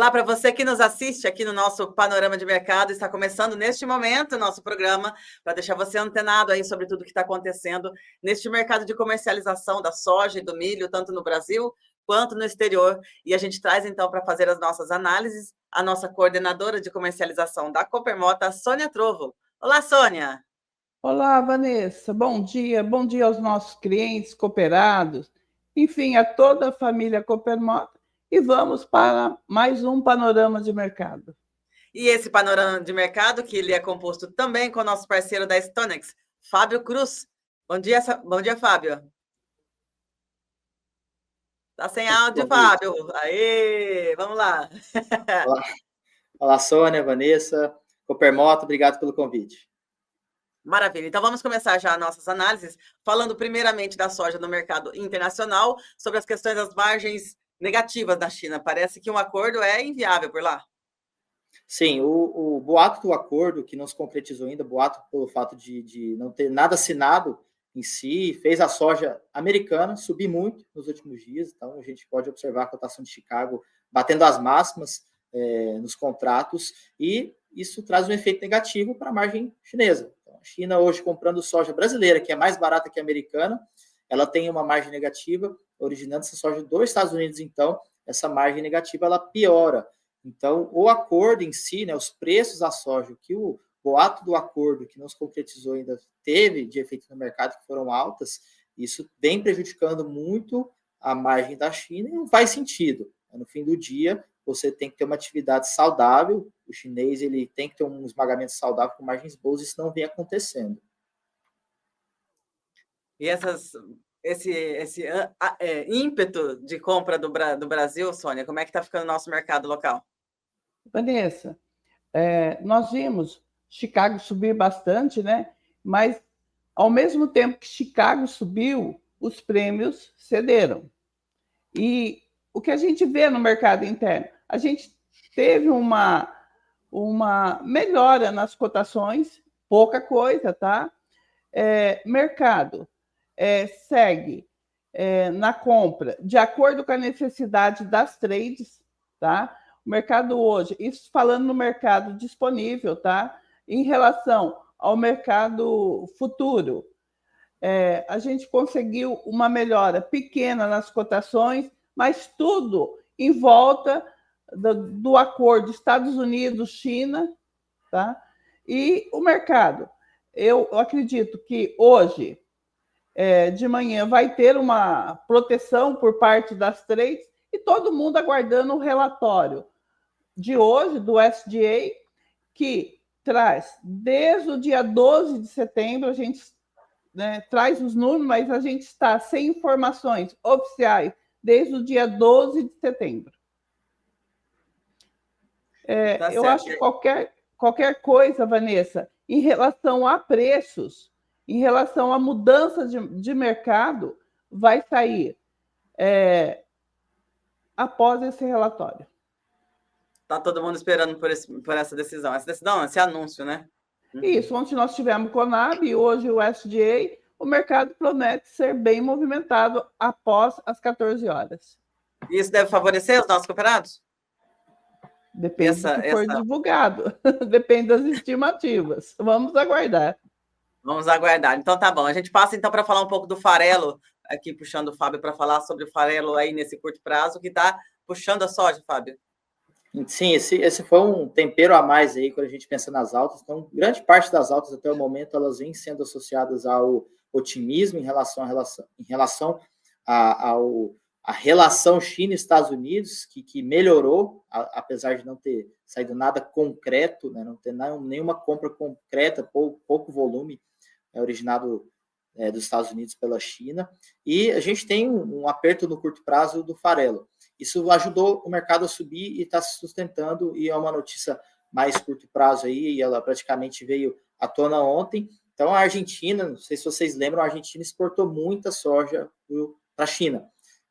Olá para você que nos assiste aqui no nosso Panorama de Mercado. Está começando neste momento o nosso programa para deixar você antenado aí sobre tudo que está acontecendo neste mercado de comercialização da soja e do milho, tanto no Brasil quanto no exterior. E a gente traz então para fazer as nossas análises a nossa coordenadora de comercialização da Coopermota, Sônia Trovo. Olá, Sônia! Olá, Vanessa. Bom dia aos nossos clientes, cooperados, enfim, a toda a família Coopermota. E vamos para mais um panorama de mercado. E esse panorama de mercado, que ele é composto também com o nosso parceiro da Stonex, Fábio Cruz. Bom dia, Fábio. Tá sem áudio, Fábio. Aê, vamos lá. Olá, Sônia, Vanessa, Coopermota, obrigado pelo convite. Maravilha. Então, vamos começar já nossas análises, falando primeiramente da soja no mercado internacional, sobre as questões das margens negativas da China. Parece que um acordo é inviável por lá. Sim, o boato do acordo, que não se concretizou ainda, boato pelo fato de não ter nada assinado em si, fez a soja americana subir muito nos últimos dias. Então, a gente pode observar a cotação de Chicago batendo as máximas nos contratos, e isso traz um efeito negativo para a margem chinesa. Então, a China hoje comprando soja brasileira, que é mais barata que a americana, ela tem uma margem negativa, originando essa soja dos Estados Unidos. Então, essa margem negativa ela piora. Então, o acordo em si, né, os preços da soja, que o boato do acordo, que não se concretizou ainda, teve de efeito no mercado, que foram altas, isso vem prejudicando muito a margem da China e não faz sentido. No fim do dia, você tem que ter uma atividade saudável, o chinês ele tem que ter um esmagamento saudável com margens boas, isso não vem acontecendo. E esse ímpeto de compra do Brasil, Sônia, como é que está ficando o nosso mercado local? Vanessa, nós vimos Chicago subir bastante, né? Mas, ao mesmo tempo que Chicago subiu, os prêmios cederam. E o que a gente vê no mercado interno? A gente teve uma melhora nas cotações, pouca coisa, tá? Mercado segue na compra de acordo com a necessidade das trades, tá? O mercado hoje, isso falando no mercado disponível, tá? Em relação ao mercado futuro, a gente conseguiu uma melhora pequena nas cotações, mas tudo em volta do acordo Estados Unidos-China, tá? E o mercado, eu acredito que hoje, de manhã, vai ter uma proteção por parte das trades e todo mundo aguardando o relatório de hoje, do SDA, que traz, desde o dia 12 de setembro, a gente traz os números, mas a gente está sem informações oficiais desde o dia 12 de setembro. Eu acho que qualquer coisa, Vanessa, em relação a preços, em relação à mudança de mercado, vai sair após esse relatório. Está todo mundo esperando por essa decisão. Essa decisão, esse anúncio, né? Isso, ontem nós tivemos o Conab e hoje o SDA. O mercado promete ser bem movimentado após as 14 horas. E isso deve favorecer os nossos cooperados? Depende do que for divulgado. Depende das estimativas. Vamos aguardar. Vamos aguardar. Então, tá bom. A gente passa, então, para falar um pouco do farelo, aqui puxando o Fábio para falar sobre o farelo aí nesse curto prazo, que está puxando a soja, Fábio. Sim, esse foi um tempero a mais aí quando a gente pensa nas altas. Então, grande parte das altas até o momento elas vêm sendo associadas ao otimismo em relação à relação China-Estados Unidos, que melhorou, apesar de não ter saído nada concreto, né, não ter nenhuma compra concreta, pouco volume originado dos Estados Unidos pela China. E a gente tem um aperto no curto prazo do farelo. Isso ajudou o mercado a subir e está se sustentando, e é uma notícia mais curto prazo aí, e ela praticamente veio à tona ontem. Então, a Argentina, não sei se vocês lembram, a Argentina exportou muita soja para a China.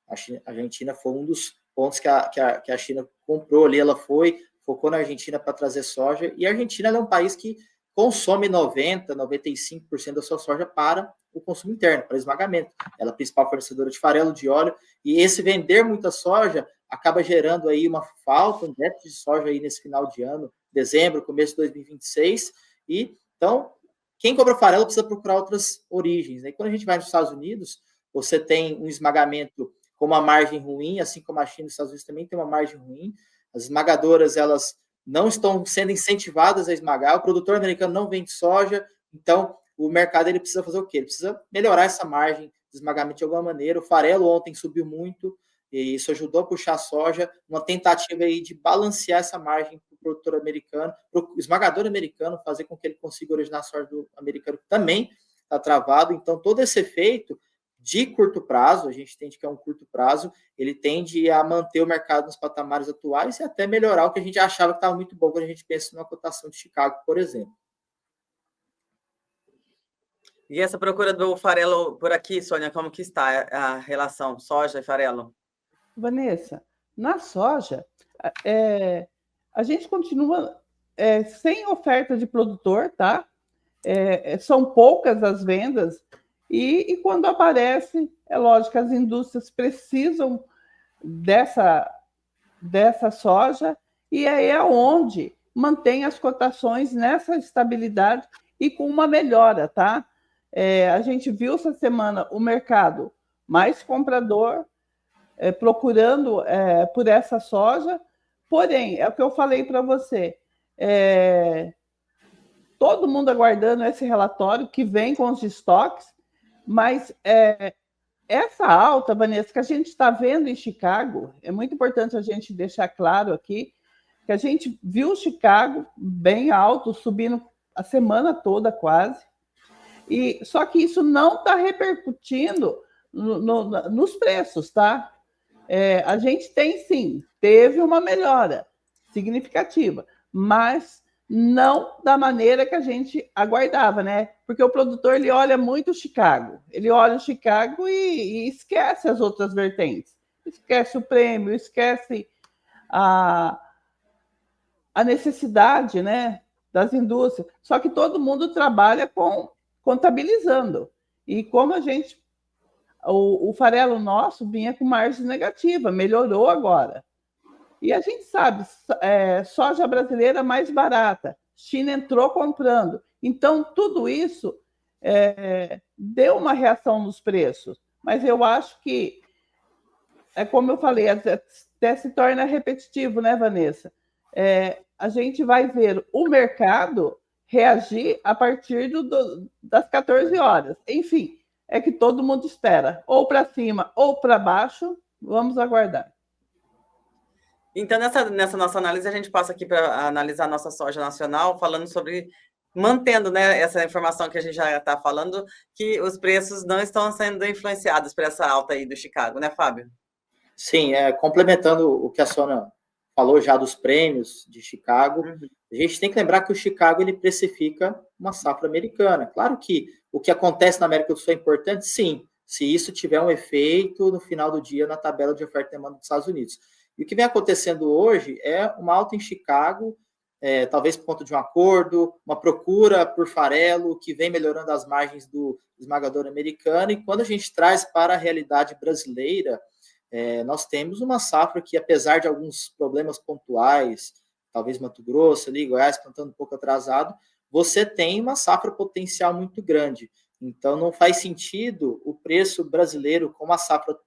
A Argentina foi um dos pontos que a China comprou ali, ela focou na Argentina para trazer soja, e a Argentina é um país que consome 90%, 95% da sua soja para o consumo interno, para esmagamento. Ela é a principal fornecedora de farelo, de óleo, e esse vender muita soja acaba gerando aí uma falta, um déficit de soja aí nesse final de ano, dezembro, começo de 2026, e então quem compra farelo precisa procurar outras origens, né? E quando a gente vai nos Estados Unidos, você tem um esmagamento com uma margem ruim, assim como a China e os Estados Unidos também tem uma margem ruim. As esmagadoras, elas não estão sendo incentivadas a esmagar, o produtor americano não vende soja, então o mercado ele precisa fazer o quê? Ele precisa melhorar essa margem de esmagamento de alguma maneira. O farelo ontem subiu muito, e isso ajudou a puxar a soja, uma tentativa aí de balancear essa margem para o produtor americano, para o esmagador americano, fazer com que ele consiga originar a soja do americano, que também está travado. Então, todo esse efeito de curto prazo, a gente entende que é um curto prazo, ele tende a manter o mercado nos patamares atuais e até melhorar o que a gente achava que estava muito bom quando a gente pensa numa cotação de Chicago, por exemplo. E essa procura do farelo por aqui, Sônia, como que está a relação soja e farelo? Vanessa, na soja, a gente continua sem oferta de produtor, tá? São poucas as vendas, e quando aparece, é lógico que as indústrias precisam dessa soja, e aí é onde mantém as cotações nessa estabilidade e com uma melhora, tá? A gente viu essa semana o mercado mais comprador, procurando por essa soja, porém, é o que eu falei para você, todo mundo aguardando esse relatório que vem com os estoques, mas essa alta, Vanessa, que a gente está vendo em Chicago, é muito importante a gente deixar claro aqui, que a gente viu Chicago bem alto, subindo a semana toda quase, e só que isso não está repercutindo nos preços, tá? A gente tem sim, teve uma melhora significativa, mas não da maneira que a gente aguardava, né? Porque o produtor ele olha muito Chicago, ele olha o Chicago e esquece as outras vertentes, esquece o prêmio, esquece a necessidade, né, das indústrias. Só que todo mundo trabalha contabilizando, e como a gente o farelo nosso vinha com margem negativa, melhorou agora. E a gente sabe, soja brasileira mais barata, China entrou comprando. Então, tudo isso deu uma reação nos preços. Mas eu acho que, como eu falei, até se torna repetitivo, né, Vanessa? A gente vai ver o mercado reagir a partir das 14 horas. Enfim, é que todo mundo espera, ou para cima ou para baixo, vamos aguardar. Então, nessa nossa análise, a gente passa aqui para analisar a nossa soja nacional, falando sobre, mantendo, né, essa informação que a gente já está falando, que os preços não estão sendo influenciados por essa alta aí do Chicago, né, Fábio? Sim, complementando o que a Sônia falou já dos prêmios de Chicago, a gente tem que lembrar que o Chicago ele precifica uma safra americana. Claro que o que acontece na América do Sul é importante, sim, se isso tiver um efeito no final do dia na tabela de oferta e demanda dos Estados Unidos. E o que vem acontecendo hoje é uma alta em Chicago, talvez por conta de um acordo, uma procura por farelo, que vem melhorando as margens do esmagador americano, e quando a gente traz para a realidade brasileira, nós temos uma safra que, apesar de alguns problemas pontuais, talvez Mato Grosso, ali, Goiás, plantando um pouco atrasado, você tem uma safra potencial muito grande. Então, não faz sentido o preço brasileiro, com uma safra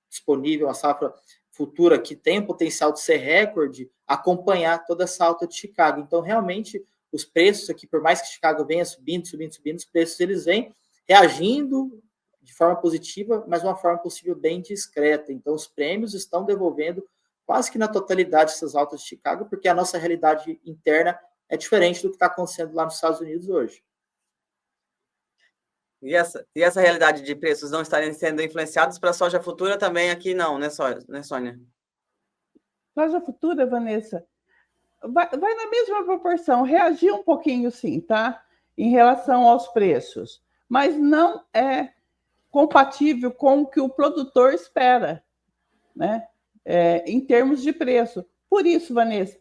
disponível, uma safra futura que tem o potencial de ser recorde, acompanhar toda essa alta de Chicago. Então, realmente, os preços aqui, por mais que Chicago venha subindo, os preços eles vêm reagindo de forma positiva, mas de uma forma possível bem discreta. Então, os prêmios estão devolvendo quase que na totalidade essas altas de Chicago, porque a nossa realidade interna é diferente do que está acontecendo lá nos Estados Unidos hoje. E essa realidade de preços não estarem sendo influenciados para a soja futura também aqui não, né, Sônia? Soja futura, Vanessa, vai na mesma proporção, reagir um pouquinho sim, tá? Em relação aos preços, mas não é compatível com o que o produtor espera, né? Em termos de preço. Por isso, Vanessa,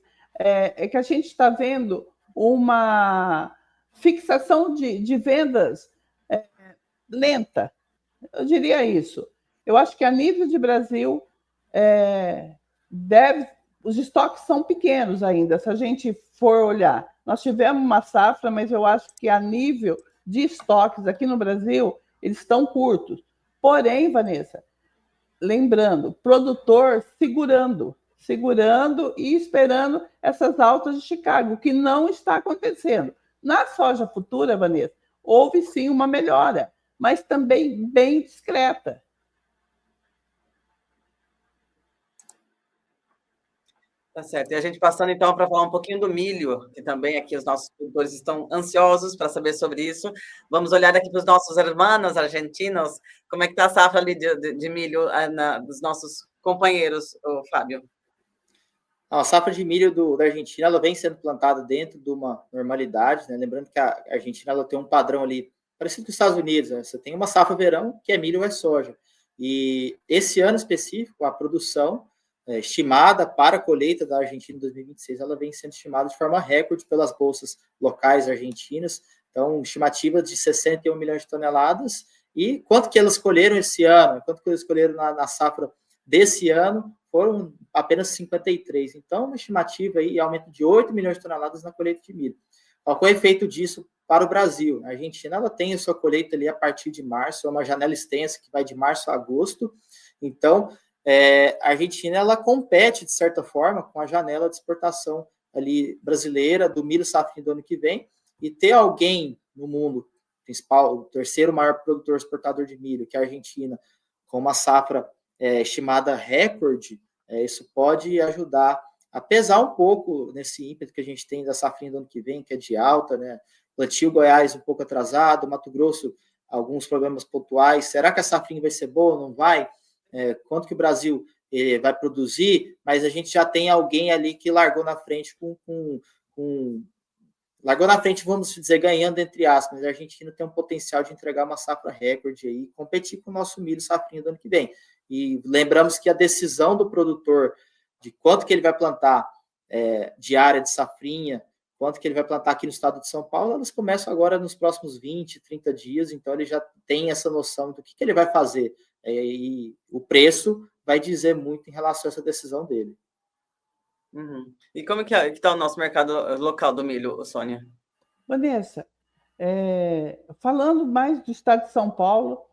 que a gente está vendo uma fixação de vendas lenta, eu diria isso. Eu acho que a nível de Brasil os estoques são pequenos ainda, se a gente for olhar. Nós tivemos uma safra, mas eu acho que a nível de estoques aqui no Brasil, eles estão curtos. Porém, Vanessa, lembrando, produtor segurando e esperando essas altas de Chicago, o que não está acontecendo. Na soja futura, Vanessa, houve sim uma melhora, mas também bem discreta. Tá certo. E a gente passando, então, para falar um pouquinho do milho, que também aqui os nossos produtores estão ansiosos para saber sobre isso. Vamos olhar aqui para os nossos irmãos argentinos, como é que está a safra ali de milho dos nossos companheiros, Fábio? A safra de milho da Argentina, ela vem sendo plantada dentro de uma normalidade, né? Lembrando que a Argentina ela tem um padrão ali parecido com os Estados Unidos, né? Você tem uma safra verão, que é milho ou é soja. E esse ano específico, a produção estimada para a colheita da Argentina em 2026, ela vem sendo estimada de forma recorde pelas bolsas locais argentinas. Então, estimativa de 61 milhões de toneladas. E quanto que elas colheram esse ano? Quanto que eles colheram na safra desse ano? Foram apenas 53. Então, uma estimativa aí, aumento de 8 milhões de toneladas na colheita de milho. Qual é o efeito disso para o Brasil? A Argentina ela tem a sua colheita ali a partir de março, é uma janela extensa que vai de março a agosto. Então, a Argentina ela compete, de certa forma, com a janela de exportação ali brasileira do milho safrinha do ano que vem, e ter alguém no mundo, principal, o terceiro maior produtor exportador de milho, que é a Argentina, com uma safra estimada recorde, isso pode ajudar a pesar um pouco nesse ímpeto que a gente tem da safrinha do ano que vem, que é de alta, né? Plantio Goiás um pouco atrasado, Mato Grosso, alguns problemas pontuais. Será que a safrinha vai ser boa ou não vai? Quanto que o Brasil vai produzir? Mas a gente já tem alguém ali que largou na frente largou na frente, vamos dizer, ganhando entre aspas. A Argentina tem um potencial de entregar uma safra recorde aí, competir com o nosso milho safrinha do ano que vem. E lembramos que a decisão do produtor de quanto que ele vai plantar de área de safrinha, quanto que ele vai plantar aqui no estado de São Paulo, elas começam agora nos próximos 20, 30 dias, então ele já tem essa noção do que ele vai fazer. E o preço vai dizer muito em relação a essa decisão dele. Uhum. E como que está o nosso mercado local do milho, Sônia? Vanessa, falando mais do estado de São Paulo,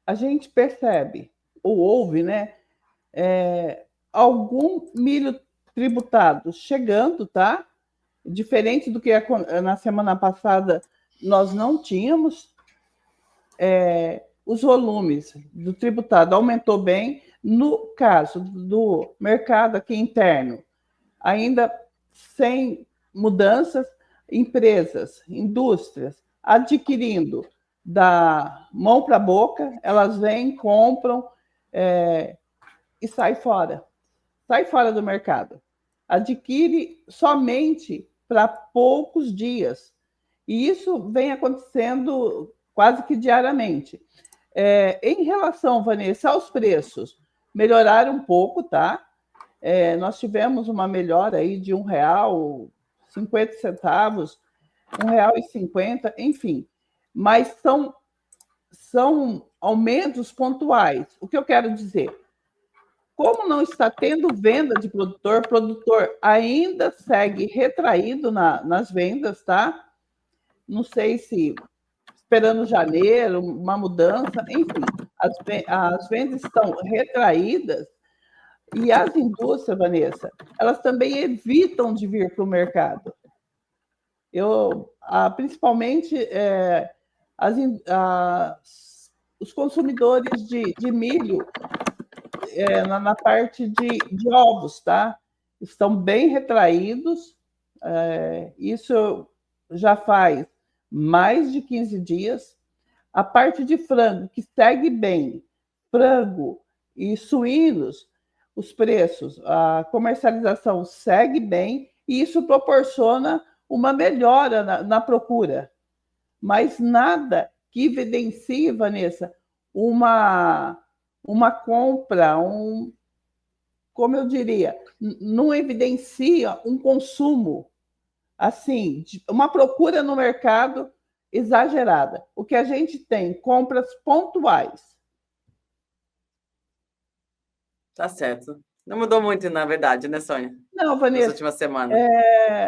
a gente percebe, ou ouve, né, algum milho tributado chegando, tá? Diferente do que na semana passada nós não tínhamos. Os volumes do tributado aumentou bem. No caso do mercado aqui interno, ainda sem mudanças, empresas, indústrias adquirindo da mão para a boca, elas vêm, compram e sai fora do mercado. Adquire somente para poucos dias. E isso vem acontecendo quase que diariamente. Em relação, Vanessa, aos preços, melhoraram um pouco, tá? Nós tivemos uma melhora aí de R$ 1,50, R$ 1,50, enfim. Mas são aumentos pontuais. O que eu quero dizer? Como não está tendo venda de produtor, o produtor ainda segue retraído nas vendas, tá? Não sei se esperando janeiro, uma mudança, enfim, as vendas estão retraídas e as indústrias, Vanessa, elas também evitam de vir para o mercado. Principalmente os consumidores de milho na parte de ovos, tá? Estão bem retraídos. Isso já faz mais de 15 dias. A parte de frango, que segue bem, frango e suínos, os preços, a comercialização segue bem, e isso proporciona uma melhora na procura. Mas nada que evidencie, Vanessa, uma compra, como eu diria, não evidencia um consumo, assim, uma procura no mercado exagerada. O que a gente tem, compras pontuais. Tá certo. Não mudou muito, na verdade, né, Sônia? Não, Nas Vanessa, últimas semanas.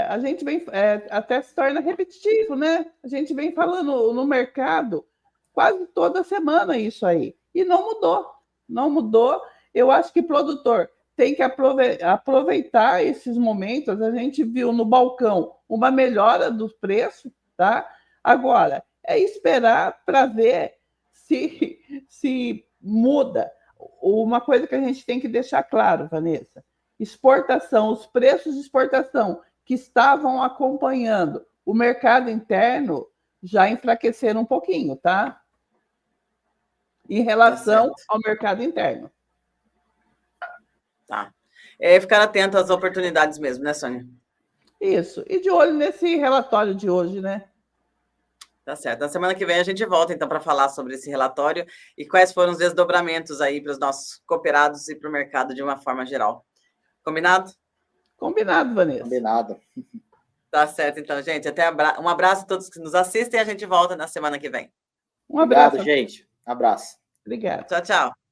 a gente vem, até se torna repetitivo, né? A gente vem falando no mercado quase toda semana isso aí. E não mudou. Não mudou. Eu acho que o produtor tem que aproveitar esses momentos. A gente viu no balcão uma melhora do preço, tá? Agora, é esperar para ver se muda. Uma coisa que a gente tem que deixar claro, Vanessa, exportação, os preços de exportação que estavam acompanhando o mercado interno já enfraqueceram um pouquinho, tá? Em relação ao mercado interno. Tá. Ficar atento às oportunidades mesmo, né, Sônia? Isso. E de olho nesse relatório de hoje, né? Tá certo. Na semana que vem a gente volta, então, para falar sobre esse relatório e quais foram os desdobramentos aí para os nossos cooperados e para o mercado de uma forma geral. Combinado? Combinado, Vanessa. Combinado. Tá certo, então, gente. Um abraço a todos que nos assistem e a gente volta na semana que vem. Um abraço. Obrigado, gente. Um abraço. Obrigado. Tchau, tchau.